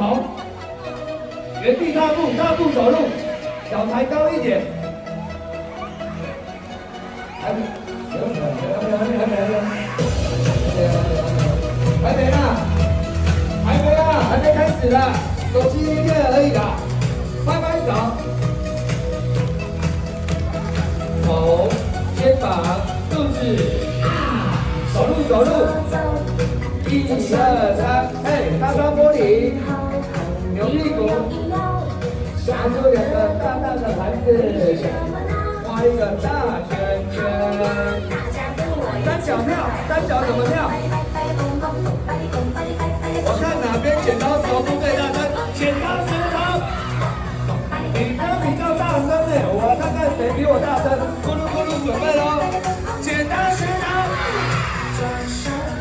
头，原地踏步，踏步走路，脚抬高一点。还没啦，还没开始啦，手机一片而已啦，拍拍手，头、肩膀、肚子，走路，1、2、3，嘿，擦擦玻璃，扭屁股，拿出2个大大的盘子，画一个大圈圈，单脚跳，单脚怎么跳？我看哪边剪刀石头布最大声，剪刀石头。你歌比较大声呢，我看看谁比我大声。咕噜咕噜，准备喽，剪刀石头。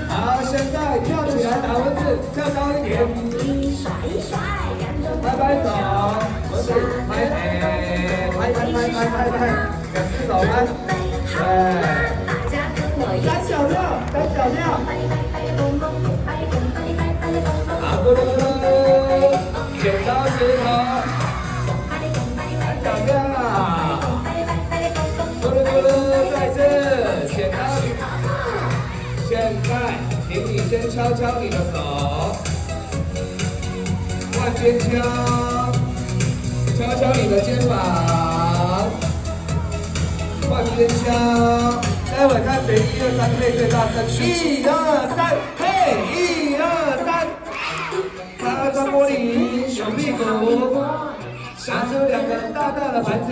好，现在跳起来打蚊子，跳高一点。拍拍手，不是拍，拍，2只手拍，单脚跳。好，咕噜咕噜，剪刀石头，单脚跳，咕噜咕噜，再次剪刀石头。现在，请你先敲敲你的手，换边敲，敲敲你的肩膀，换边敲。待会看谁1、2、3可以最大声。1、2、3，嘿！1、2、3，擦擦玻璃，扭屁股，拿出2个大大的盘子。